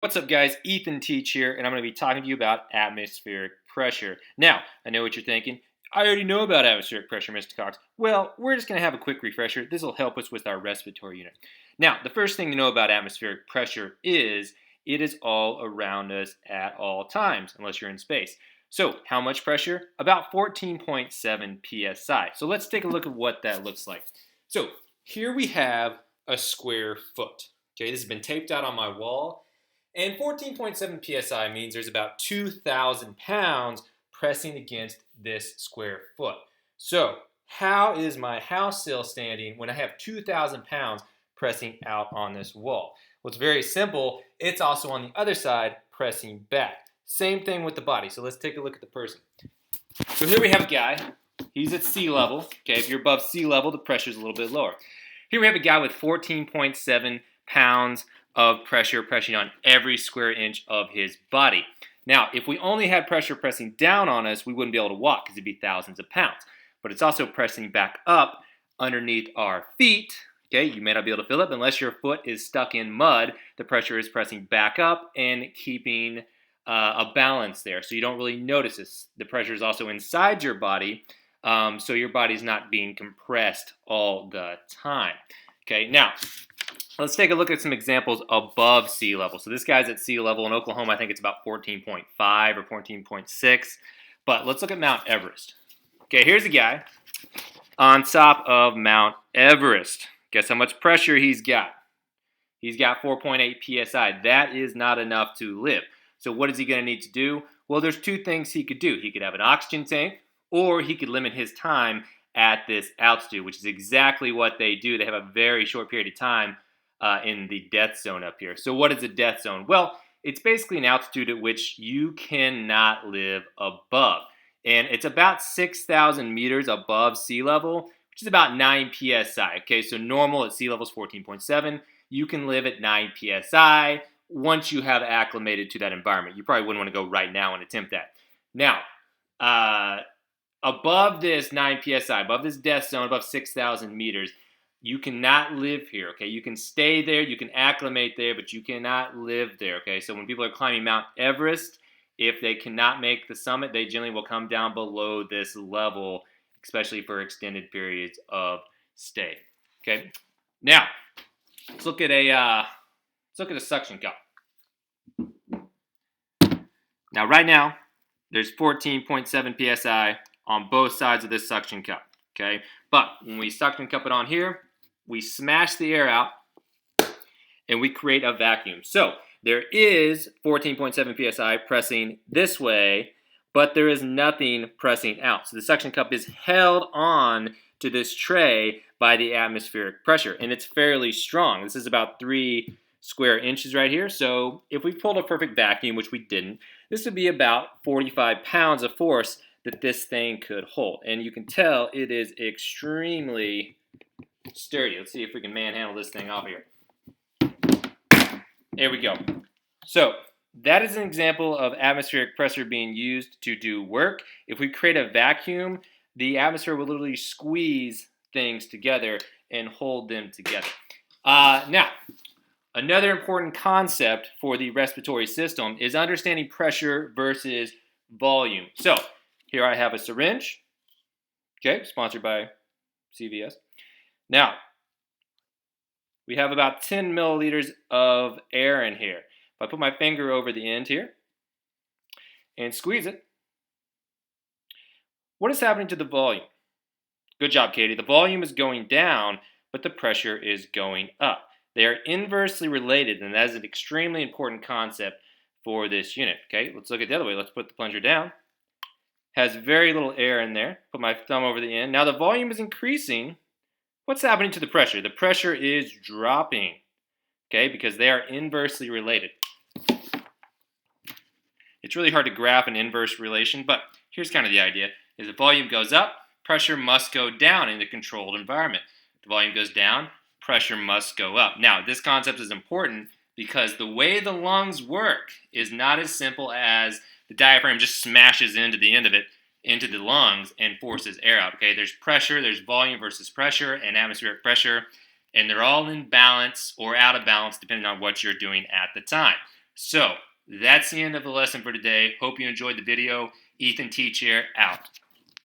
What's up, guys? Ethan Teach here, and I'm going to be talking to you about atmospheric pressure. Now, I know what you're thinking. I already know about atmospheric pressure, Mr. Cox. Well, we're just going to have a quick refresher. This will help us with our respiratory unit. Now, the first thing to know about atmospheric pressure is it is all around us at all times, unless you're in space. So, how much pressure? About 14.7 psi. So, let's take a look at what that looks like. So, here we have a square foot. Okay, this has been taped out on my wall. And 14.7 psi means there's about 2,000 pounds pressing against this square foot. So, how is my house still standing when I have 2,000 pounds pressing out on this wall? Well, it's very simple. It's also on the other side pressing back. Same thing with the body. So let's take a look at the person. So here we have a guy. He's at sea level. Okay, if you're above sea level, the pressure is a little bit lower. Here we have a guy with 14.7 pounds of pressure pressing on every square inch of his body. Now, if we only had pressure pressing down on us, we wouldn't be able to walk because it'd be thousands of pounds. But it's also pressing back up underneath our feet. Okay, you may not be able to feel it, but unless your foot is stuck in mud, the pressure is pressing back up and keeping a balance there. So you don't really notice this. The pressure is also inside your body, so your body's not being compressed all the time. Okay, now, let's take a look at some examples above sea level. So this guy's at sea level in Oklahoma. I think it's about 14.5 or 14.6. But let's look at Mount Everest. Okay, here's a guy on top of Mount Everest. Guess how much pressure he's got? He's got 4.8 psi. That is not enough to live. So what is he going to need to do? Well, there's two things he could do. He could have an oxygen tank, or he could limit his time at this altitude, which is exactly what they do. They have a very short period of time in the death zone up here. So what is a death zone? Well, it's basically an altitude at which you cannot live above. And it's about 6,000 meters above sea level, which is about 9 psi. Okay, so normal at sea level is 14.7. You can live at 9 psi once you have acclimated to that environment. You probably wouldn't want to go right now and attempt that. Now, above this 9 psi, above this death zone, above 6,000 meters, you cannot live here, okay? You can stay there, you can acclimate there, but you cannot live there, okay? So when people are climbing Mount Everest, if they cannot make the summit, they generally will come down below this level, especially for extended periods of stay, okay? Now, let's look at a suction cup. Now, right now, there's 14.7 psi on both sides of this suction cup, okay? But when we suction cup it on here, we smash the air out, and we create a vacuum. So there is 14.7 psi pressing this way, but there is nothing pressing out. So the suction cup is held on to this tray by the atmospheric pressure, and it's fairly strong. This is about 3 square inches right here. So if we pulled a perfect vacuum, which we didn't, this would be about 45 pounds of force that this thing could hold. And you can tell it is extremely sturdy. Let's see if we can manhandle this thing off here. There we go. So that is an example of atmospheric pressure being used to do work. If we create a vacuum, the atmosphere will literally squeeze things together and hold them together. Now, another important concept for the respiratory system is understanding pressure versus volume. So here I have a syringe, okay, sponsored by CVS. Now, we have about 10 milliliters of air in here. If I put my finger over the end here and squeeze it, what is happening to the volume? Good job, Katie. The volume is going down, but the pressure is going up. They are inversely related, and that is an extremely important concept for this unit. Okay, let's look at the other way. Let's put the plunger down. Has very little air in there. Put my thumb over the end. Now the volume is increasing. What's happening to the pressure? The pressure is dropping, okay, because they are inversely related. It's really hard to graph an inverse relation, but here's kind of the idea. If the volume goes up, pressure must go down in the controlled environment. If the volume goes down, pressure must go up. Now, this concept is important because the way the lungs work is not as simple as the diaphragm just smashes into the end of it, into the lungs, and forces air out. Okay, there's pressure, there's volume versus pressure and atmospheric pressure, and they're all in balance or out of balance depending on what you're doing at the time. So that's the end of the lesson for today. Hope you enjoyed the video. Ethan T. Chair out.